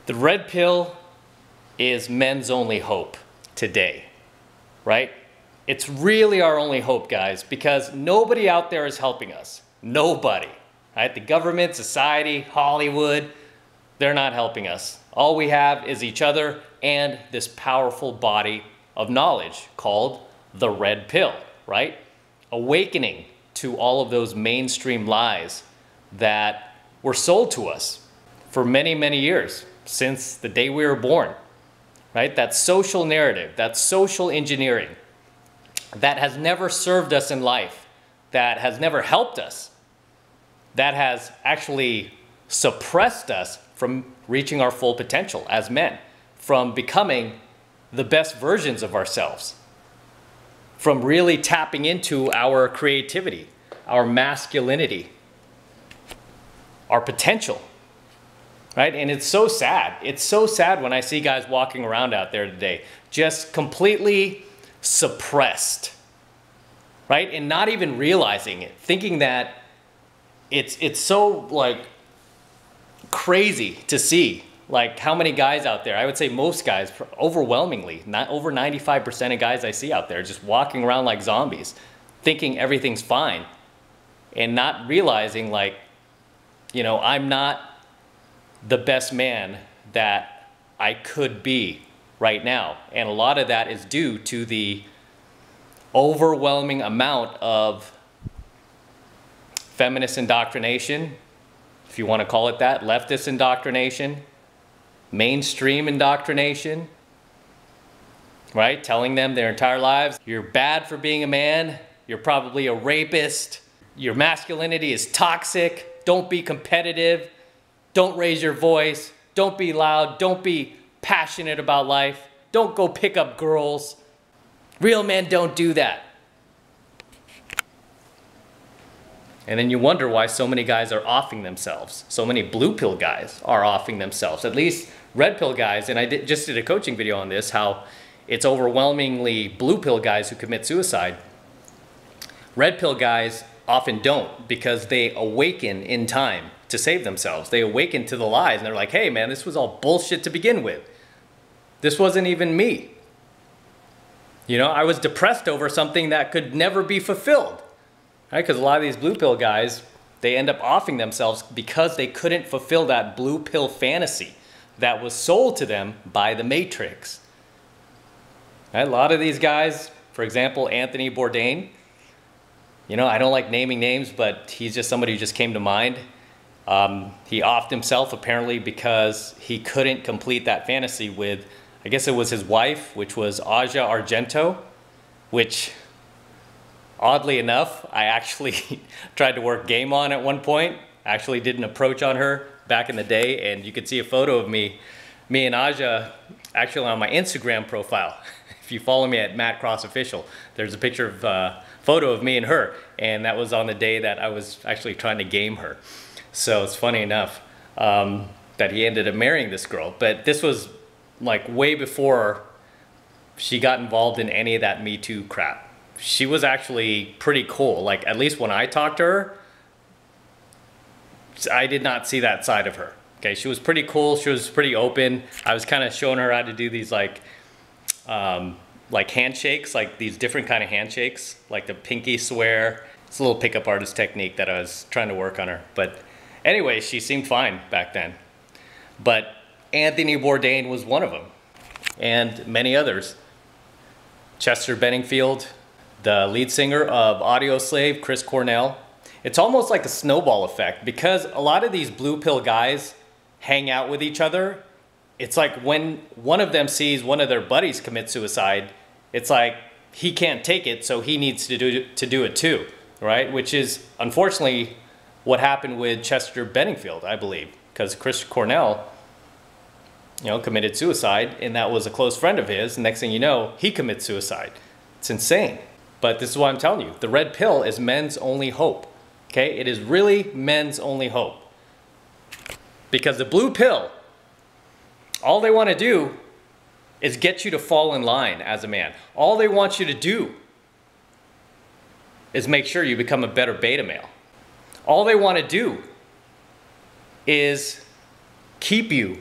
The red pill is men's only hope today, right? It's really our only hope, guys, because nobody out there is helping us. Nobody, right? The government, society, Hollywood, they're not helping us. All we have is each other and this powerful body of knowledge called the red pill, right? Awakening to all of those mainstream lies that were sold to us for many, many years, since the day we were born, right? That social narrative, that social engineering that has never served us in life, that has never helped us, that has actually suppressed us from reaching our full potential as men, from becoming the best versions of ourselves, from really tapping into our creativity, our masculinity, our potential, right? And it's so sad. It's so sad when I see guys walking around out there today, just completely suppressed, right? And not even realizing it, thinking that it's so like crazy to see like how many guys out there, I would say most guys, overwhelmingly, not over 95% of guys I see out there just walking around like zombies, thinking everything's fine and not realizing like, you know, I'm not the best man that I could be right now. And a lot of that is due to the overwhelming amount of feminist indoctrination, if you want to call it that, leftist indoctrination, mainstream indoctrination, right? Telling them their entire lives, you're bad for being a man, you're probably a rapist, your masculinity is toxic, don't be competitive, don't raise your voice, don't be loud, don't be passionate about life, don't go pick up girls. Real men don't do that. And then you wonder why so many guys are offing themselves. So many blue pill guys are offing themselves. At least red pill guys, and I just did a coaching video on this, how it's overwhelmingly blue pill guys who commit suicide. Red pill guys often don't, because they awaken in time to save themselves. They awaken to the lies and they're like, hey man, this was all bullshit to begin with. This wasn't even me. You know, I was depressed over something that could never be fulfilled. Right? Because a lot of these blue pill guys, they end up offing themselves because they couldn't fulfill that blue pill fantasy that was sold to them by the Matrix. Right? A lot of these guys, for example, Anthony Bourdain, you know, I don't like naming names, but he's just somebody who just came to mind. He offed himself apparently because he couldn't complete that fantasy with, I guess it was his wife, which was Aja Argento, which oddly enough, I actually tried to work game on at one point. I actually did an approach on her back in the day, and you could see a photo of me and Aja actually on my Instagram profile. If you follow me at Matt Cross Official, there's a picture of photo of me and her, and that was on the day that I was actually trying to game her. So it's funny enough that he ended up marrying this girl, but this was like way before she got involved in any of that Me Too crap. She was actually pretty cool. Like, at least when I talked to her, I did not see that side of her. Okay, she was pretty cool. She was pretty open. I was kind of showing her how to do these like handshakes, like these different kind of handshakes, like the pinky swear. It's a little pickup artist technique that I was trying to work on her. But anyway, she seemed fine back then. But Anthony Bourdain was one of them, and many others. Chester Benningfield, the lead singer of Audioslave, Chris Cornell. It's almost like a snowball effect, because a lot of these blue pill guys hang out with each other. It's like when one of them sees one of their buddies commit suicide, it's like he can't take it, so he needs to do it too, right? Which is unfortunately what happened with Chester Benningfield, I believe, because Chris Cornell, you know, committed suicide, and that was a close friend of his. Next thing you know, he commits suicide. It's insane. But this is what I'm telling you. The red pill is men's only hope. Okay? It is really men's only hope. Because the blue pill, all they want to do is get you to fall in line as a man. All they want you to do is make sure you become a better beta male. All they want to do is keep you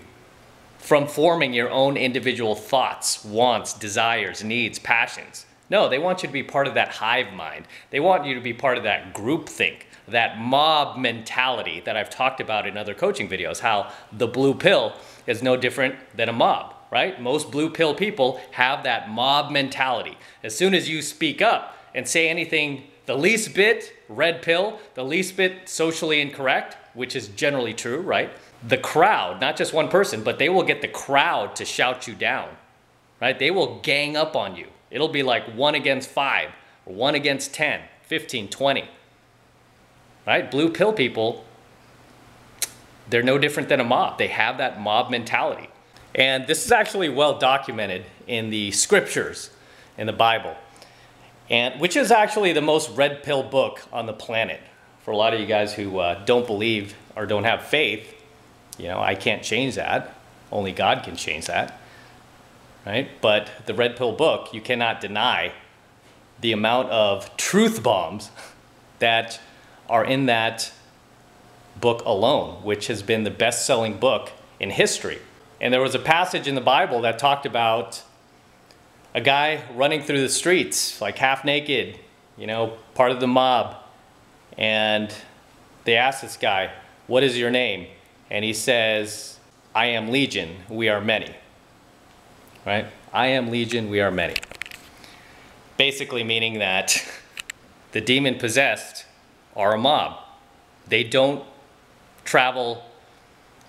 from forming your own individual thoughts, wants, desires, needs, passions. No, they want you to be part of that hive mind. They want you to be part of that groupthink, that mob mentality that I've talked about in other coaching videos, how the blue pill is no different than a mob, right? Most blue pill people have that mob mentality. As soon as you speak up and say anything the least bit red pill, the least bit socially incorrect, which is generally true, right? The crowd, not just one person, but they will get the crowd to shout you down, right? They will gang up on you. It'll be like 1 against 5, or 1 against 10, 15, 20, right? Blue pill people, they're no different than a mob. They have that mob mentality. And this is actually well documented in the scriptures, in the Bible, and which is actually the most red pill book on the planet. For a lot of you guys who don't believe or don't have faith, you know, I can't change that. Only God can change that, right? But the red pill book, you cannot deny the amount of truth bombs that are in that book alone, which has been the best-selling book in history. And there was a passage in the Bible that talked about a guy running through the streets, like half naked, you know, part of the mob. And they asked this guy, "What is your name?" And he says, "I am Legion, we are many." Right? I am Legion, we are many. Basically meaning that the demon-possessed are a mob. They don't travel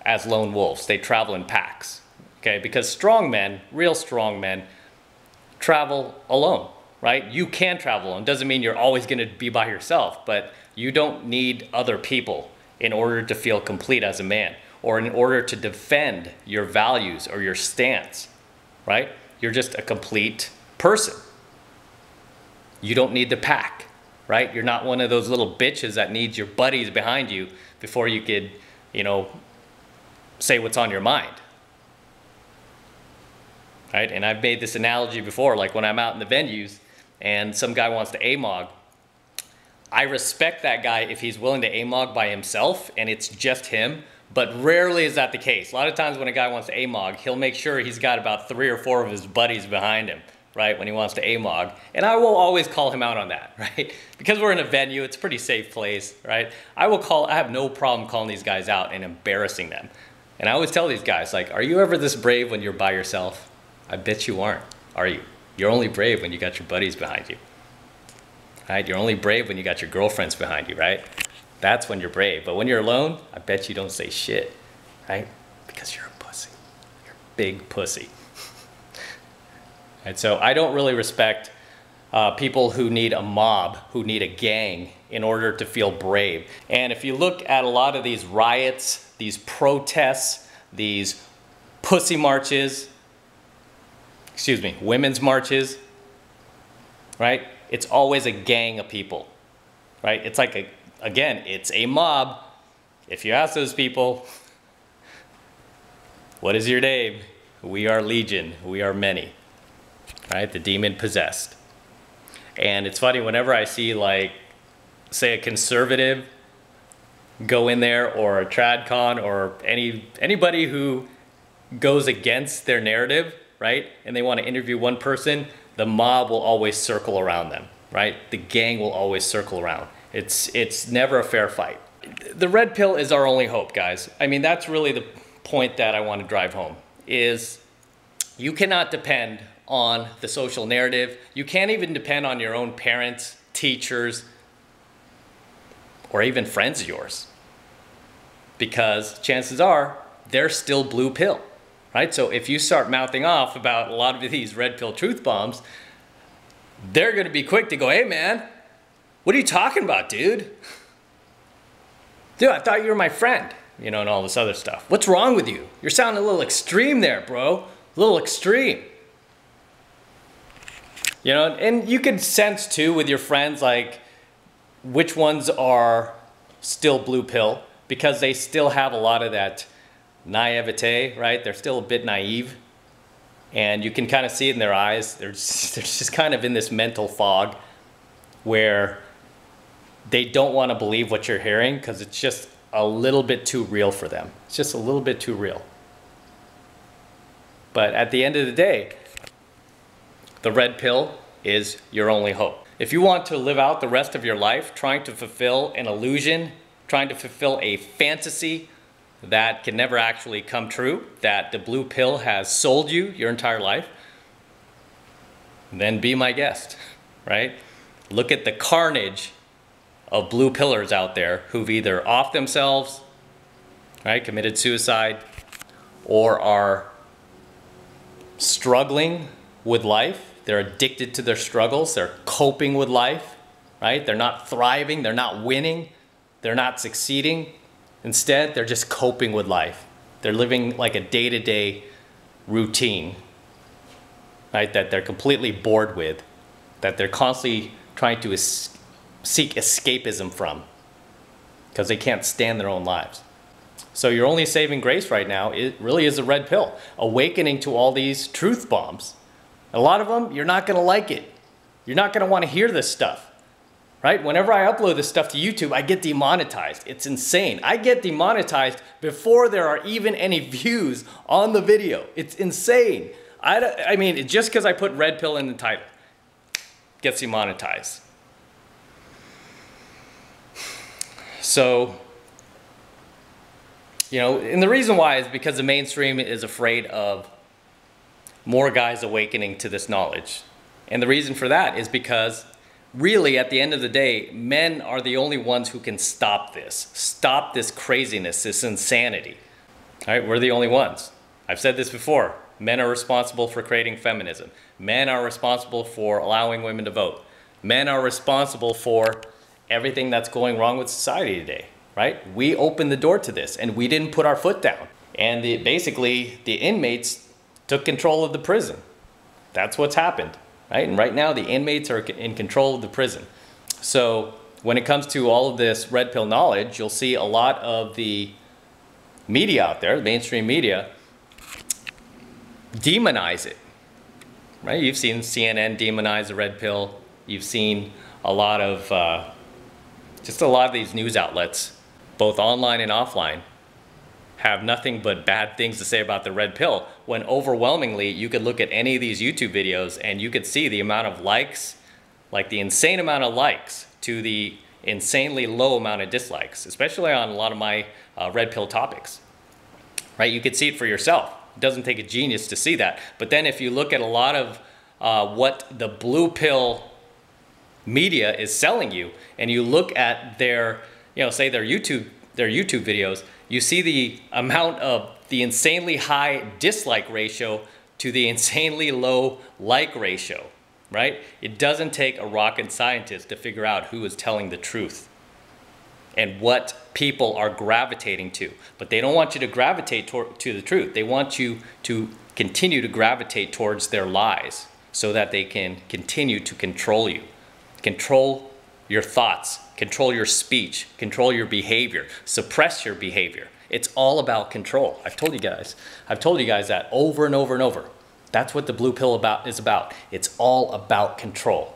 as lone wolves. They travel in packs. Okay? Because strong men, real strong men, travel alone, right? You can travel alone. Doesn't mean you're always going to be by yourself, but you don't need other people in order to feel complete as a man, or in order to defend your values or your stance, right? You're just a complete person. You don't need the pack, right? You're not one of those little bitches that needs your buddies behind you before you could, you know, say what's on your mind. Right? And I've made this analogy before, like when I'm out in the venues and some guy wants to AMOG, I respect that guy if he's willing to AMOG by himself and it's just him, but rarely is that the case. A lot of times when a guy wants to AMOG, he'll make sure he's got about 3 or 4 of his buddies behind him, right, when he wants to AMOG. And I will always call him out on that, right? Because we're in a venue, it's a pretty safe place, right? I have no problem calling these guys out and embarrassing them. And I always tell these guys, like, are you ever this brave when you're by yourself? I bet you aren't, are you? You're only brave when you got your buddies behind you. Right? You're only brave when you got your girlfriends behind you, right? That's when you're brave. But when you're alone, I bet you don't say shit, right? Because you're a pussy. You're a big pussy. And so I don't really respect people who need a mob, who need a gang in order to feel brave. And if you look at a lot of these riots, these protests, these pussy marches, women's marches, right? It's always a gang of people, right? It's like, again, it's a mob. If you ask those people, what is your name? We are Legion, we are many, right? The demon possessed. And it's funny, whenever I see, like, say a conservative go in there, or a tradcon, or anybody who goes against their narrative, right? And they want to interview one person, the mob will always circle around them, right? The gang will always circle around. It's never a fair fight. The red pill is our only hope, guys. I mean, that's really the point that I want to drive home, is you cannot depend on the social narrative. You can't even depend on your own parents, teachers, or even friends of yours, because chances are they're still blue pill. Right? So if you start mouthing off about a lot of these red pill truth bombs, they're going to be quick to go, "Hey man, what are you talking about, dude? Dude, I thought you were my friend," you know, and all this other stuff. "What's wrong with you? You're sounding a little extreme there, bro. A little extreme." You know, and you can sense too with your friends, like, which ones are still blue pill, because they still have a lot of that naivete, right? They're still a bit naive, and you can kind of see it in their eyes. They're just kind of in this mental fog where they don't want to believe what you're hearing because it's just a little bit too real for them. It's just a little bit too real. But at the end of the day, the red pill is your only hope. If you want to live out the rest of your life trying to fulfill an illusion, trying to fulfill a fantasy that can never actually come true, that the blue pill has sold you your entire life, then be my guest, right? Look at the carnage of blue pillars out there who've either offed themselves, right, committed suicide, or are struggling with life. They're addicted to their struggles. They're coping with life, right? They're not thriving. They're not winning. They're not succeeding. Instead, they're just coping with life. They're living like a day-to-day routine, right, that they're completely bored with, that they're constantly trying to seek escapism from because they can't stand their own lives. So your only saving grace right now, it really is a red pill, awakening to all these truth bombs. A lot of them, you're not going to like it. You're not going to want to hear this stuff, right? Whenever I upload this stuff to YouTube, I get demonetized. It's insane. I get demonetized before there are even any views on the video. It's insane. I mean, just because I put red pill in the title, gets demonetized. So, you know, and the reason why is because the mainstream is afraid of more guys awakening to this knowledge. And the reason for that is because really at the end of the day, men are the only ones who can stop this craziness, this insanity. All right, we're the only ones. I've said this before. Men are responsible for creating feminism. Men are responsible for allowing women to vote. Men are responsible for everything that's going wrong with society today, right? We opened the door to this and we didn't put our foot down. And basically the inmates took control of the prison. That's what's happened, right? And right now the inmates are in control of the prison. So when it comes to all of this red pill knowledge, you'll see a lot of the media out there, the mainstream media, demonize it, right? You've seen CNN demonize the red pill. You've seen a lot of, just a lot of these news outlets, both online and offline, have nothing but bad things to say about the red pill, when overwhelmingly you could look at any of these YouTube videos and you could see the amount of likes, like the insane amount of likes to the insanely low amount of dislikes, especially on a lot of my red pill topics, right? You could see it for yourself. It doesn't take a genius to see that. But then if you look at a lot of what the blue pill media is selling you, and you look at their, you know, say their YouTube videos, you see the amount of the insanely high dislike ratio to the insanely low like ratio, right? It doesn't take a rocket scientist to figure out who is telling the truth and what people are gravitating to. But they don't want you to gravitate to the truth. They want you to continue to gravitate towards their lies so that they can continue to control you. Control your thoughts, control your speech, control your behavior, suppress your behavior. It's all about control. I've told you guys that over and over and over. That's what the blue pill is about. It's all about control.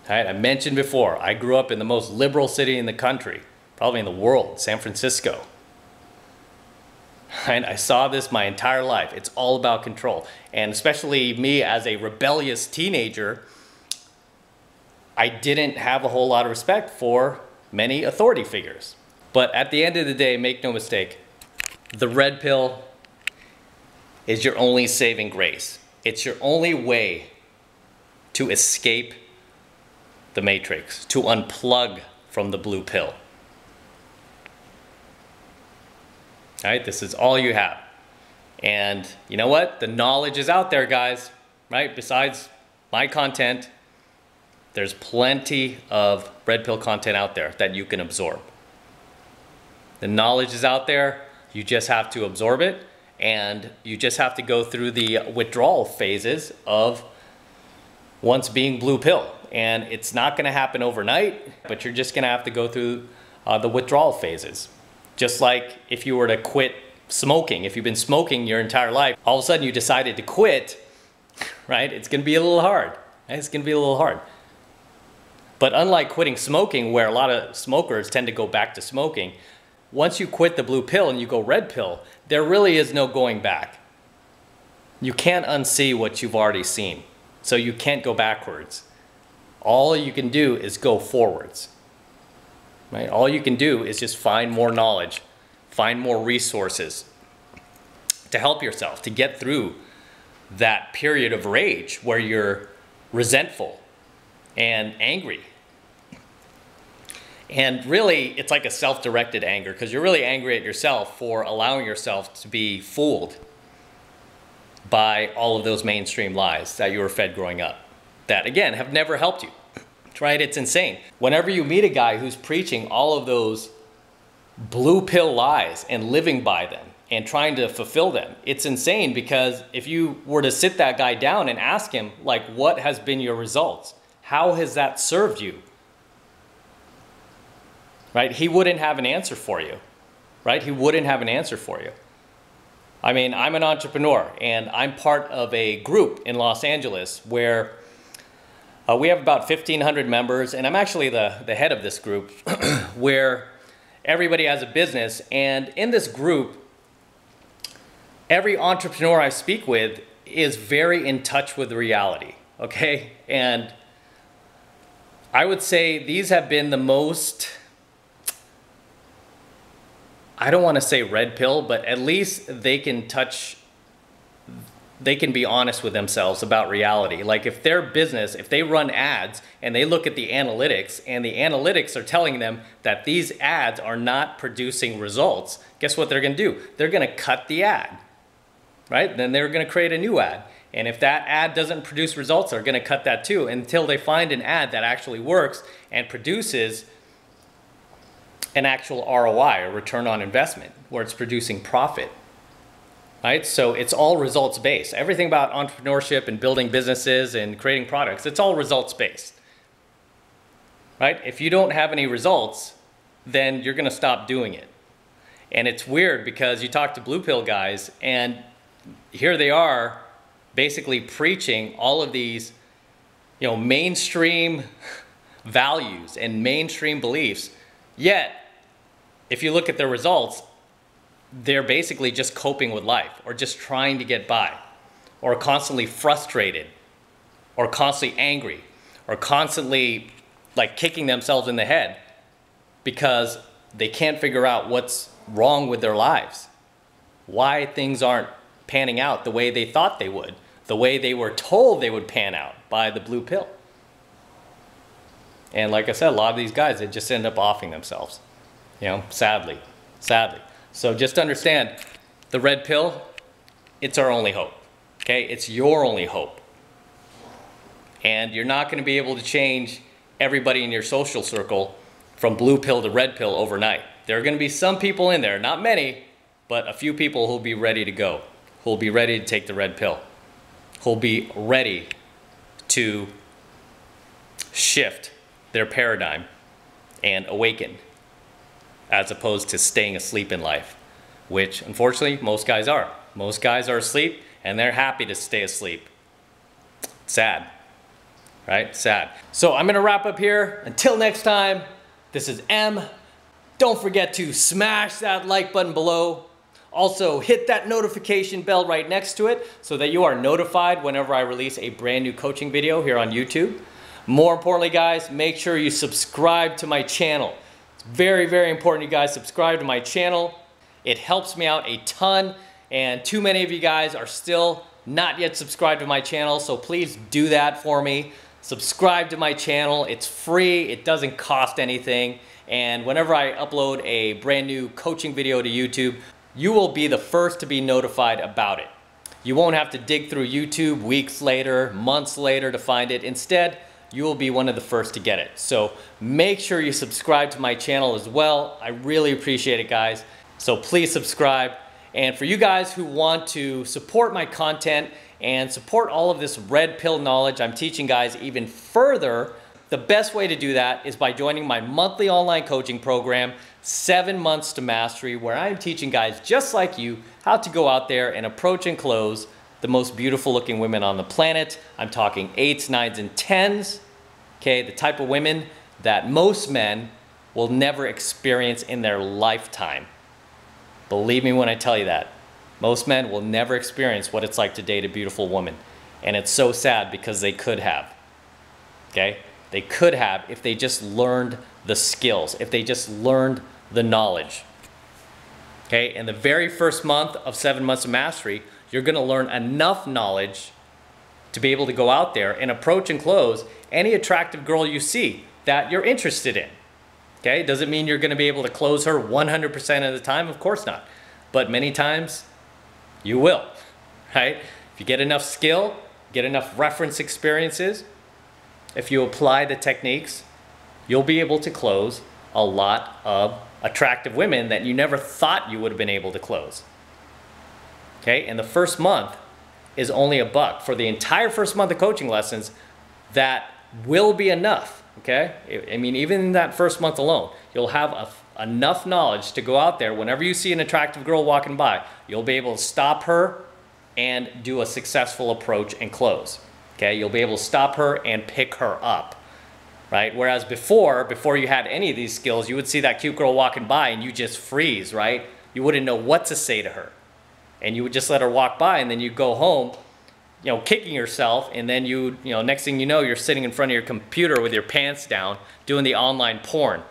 All right, I mentioned before, I grew up in the most liberal city in the country, probably in the world, San Francisco. And I saw this my entire life. It's all about control. And especially me as a rebellious teenager, I didn't have a whole lot of respect for many authority figures. But at the end of the day, make no mistake, the red pill is your only saving grace. It's your only way to escape the matrix, to unplug from the blue pill. All right, this is all you have. And you know what? The knowledge is out there, guys, right? Besides my content, there's plenty of red pill content out there that you can absorb. The knowledge is out there. You just have to absorb it, and you just have to go through the withdrawal phases of once being blue pill. And it's not going to happen overnight, but you're just going to have to go through the withdrawal phases. Just like if you were to quit smoking, if you've been smoking your entire life, all of a sudden you decided to quit, right? It's going to be a little hard. Right? It's going to be a little hard. But unlike quitting smoking, where a lot of smokers tend to go back to smoking, once you quit the blue pill and you go red pill, there really is no going back. You can't unsee what you've already seen. So you can't go backwards. All you can do is go forwards. Right? All you can do is just find more knowledge, find more resources to help yourself, to get through that period of rage where you're resentful and angry. And really, it's like a self-directed anger, because you're really angry at yourself for allowing yourself to be fooled by all of those mainstream lies that you were fed growing up that, again, have never helped you. Right? It's insane. Whenever you meet a guy who's preaching all of those blue pill lies and living by them and trying to fulfill them, it's insane, because if you were to sit that guy down and ask him, like, what has been your results? How has that served you? Right? He wouldn't have an answer for you. Right? He wouldn't have an answer for you. I mean, I'm an entrepreneur, and I'm part of a group in Los Angeles where we have about 1,500 members, and I'm actually the head of this group, where everybody has a business. And in this group, every entrepreneur I speak with is very in touch with reality, okay? And I would say these have been the most, I don't want to say red pill, but at least they can be honest with themselves about reality. Like, if their business, if they run ads and they look at the analytics, and the analytics are telling them that these ads are not producing results, guess what they're going to do? They're going to cut the ad, right? Then they're going to create a new ad. And if that ad doesn't produce results, they're going to cut that too, until they find an ad that actually works and produces an actual ROI, or return on investment, where it's producing profit. Right? So it's all results based. Everything about entrepreneurship and building businesses and creating products, it's all results based. Right? If you don't have any results, then you're going to stop doing it. And it's weird, because you talk to blue pill guys, and here they are basically preaching all of these, you know, mainstream values and mainstream beliefs. Yet, if you look at their results, they're basically just coping with life, or just trying to get by, or constantly frustrated, or constantly angry, or constantly like kicking themselves in the head because they can't figure out what's wrong with their lives, why things aren't panning out the way they thought they would, the way they were told they would pan out by the blue pill. And like I said, a lot of these guys, they just end up offing themselves, you know, sadly. So just understand, the red pill, it's our only hope, okay? It's your only hope. And you're not going to be able to change everybody in your social circle from blue pill to red pill overnight. There are going to be some people in there, not many, but a few people who'll be ready to go, who'll be ready to take the red pill, who'll be ready to shift their paradigm and awaken, as opposed to staying asleep in life, which unfortunately most guys are. Most guys are asleep, and they're happy to stay asleep. Sad, right? Sad. So I'm gonna wrap up here. Until next time, this is M. Don't forget to smash that like button below. Also, hit that notification bell right next to it so that you are notified whenever I release a brand new coaching video here on YouTube. More importantly, guys, make sure you subscribe to my channel. It's very, very important you guys subscribe to my channel. It helps me out a ton, and too many of you guys are still not yet subscribed to my channel, so please do that for me. Subscribe to my channel. It's free. It doesn't cost anything. And whenever I upload a brand new coaching video to YouTube, you will be the first to be notified about it. You won't have to dig through YouTube weeks later, months later to find it. Instead, you will be one of the first to get it. So make sure you subscribe to my channel as well. I really appreciate it, guys. So please subscribe. And for you guys who want to support my content and support all of this red pill knowledge I'm teaching guys even further, the best way to do that is by joining my monthly online coaching program, 7 Months to Mastery, where I'm teaching guys just like you how to go out there and approach and close the most beautiful looking women on the planet. I'm talking 8s, 9s, and 10s, okay? The type of women that most men will never experience in their lifetime. Believe me when I tell you that. Most men will never experience what it's like to date a beautiful woman. And it's so sad because they could have. Okay? They could have if they just learned the skills, if they just learned the knowledge. Okay? In the very first month of 7 months of mastery, you're going to learn enough knowledge to be able to go out there and approach and close any attractive girl you see that you're interested in. Okay? Does it mean you're going to be able to close her 100% of the time? Of course not. But many times, you will, right? If you get enough skill, get enough reference experiences, if you apply the techniques, you'll be able to close a lot of attractive women that you never thought you would have been able to close. Okay, and the first month is only $1. For the entire first month of coaching lessons, that will be enough, okay? I mean, even in that first month alone, you'll have enough knowledge to go out there. Whenever you see an attractive girl walking by, you'll be able to stop her and do a successful approach and close, okay? You'll be able to stop her and pick her up, right? Whereas before you had any of these skills, you would see that cute girl walking by and you just freeze, right? You wouldn't know what to say to her. And you would just let her walk by, and then you go home, you know, kicking yourself, and then you know, next thing you know, you're sitting in front of your computer with your pants down, doing the online porn,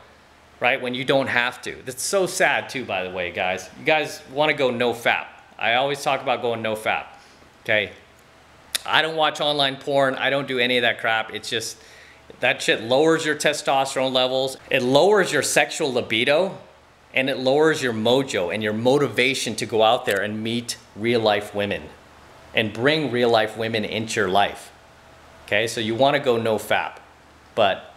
right? When you don't have to. That's so sad too, by the way, guys. You guys want to go no fap. I always talk about going no fap, okay? I don't watch online porn. I don't do any of that crap. It's just, that shit lowers your testosterone levels. It lowers your sexual libido. And it lowers your mojo and your motivation to go out there and meet real life women and bring real life women into your life. Okay, so you want to go no fap. But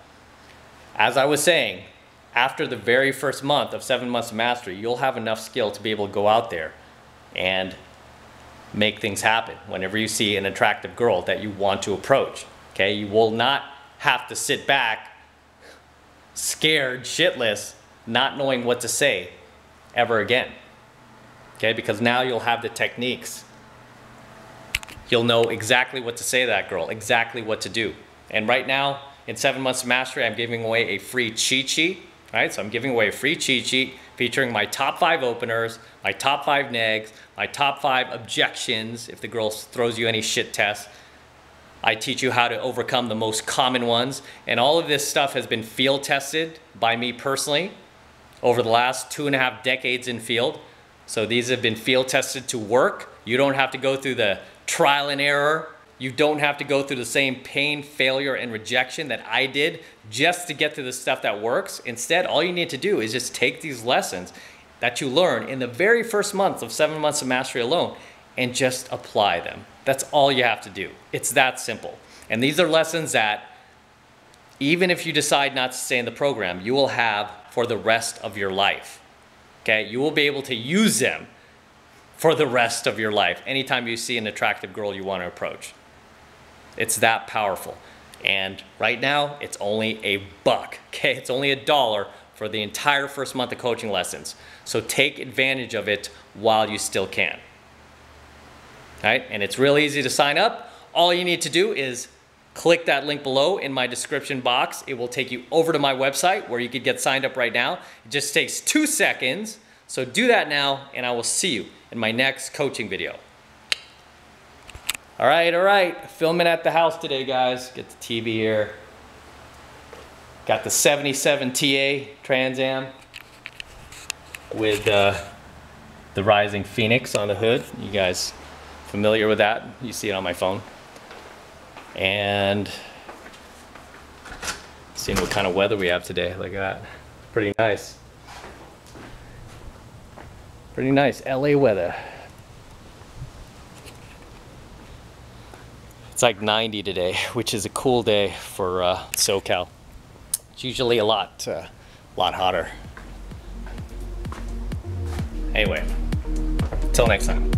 as I was saying, after the very first month of 7 months of mastery, you'll have enough skill to be able to go out there and make things happen whenever you see an attractive girl that you want to approach. Okay, you will not have to sit back scared shitless, not knowing what to say ever again. Okay, because now you'll have the techniques. You'll know exactly what to say to that girl, exactly what to do. And right now, in 7 months of mastery, I'm giving away a free cheat sheet. Right, so I'm giving away a free cheat sheet featuring my top 5 openers, my top 5 negs, my top 5 objections if the girl throws you any shit tests. I teach you how to overcome the most common ones. And all of this stuff has been field tested by me personally over the last 2.5 decades in field. So these have been field tested to work. You don't have to go through the trial and error. You don't have to go through the same pain, failure, and rejection that I did just to get to the stuff that works. Instead, all you need to do is just take these lessons that you learn in the very first month of 7 months of mastery alone and just apply them. That's all you have to do. It's that simple. And these are lessons that even if you decide not to stay in the program, you will have for the rest of your life. Okay, you will be able to use them for the rest of your life anytime you see an attractive girl you want to approach. It's that powerful. And right now, it's only $1. Okay, it's only $1 for the entire first month of coaching lessons. So take advantage of it while you still can. All right, and it's real easy to sign up. All you need to do is click that link below in my description box. It will take you over to my website where you could get signed up right now. It just takes 2 seconds. So do that now, and I will see you in my next coaching video. All right. Filming at the house today, guys. Get the TV here. Got the 77 TA Trans Am with the Rising Phoenix on the hood. You guys familiar with that? You see it on my phone. And seeing what kind of weather we have today. Look at that. Pretty nice. Pretty nice LA weather. It's like 90 today, which is a cool day for SoCal. It's usually a lot hotter. Anyway, till next time.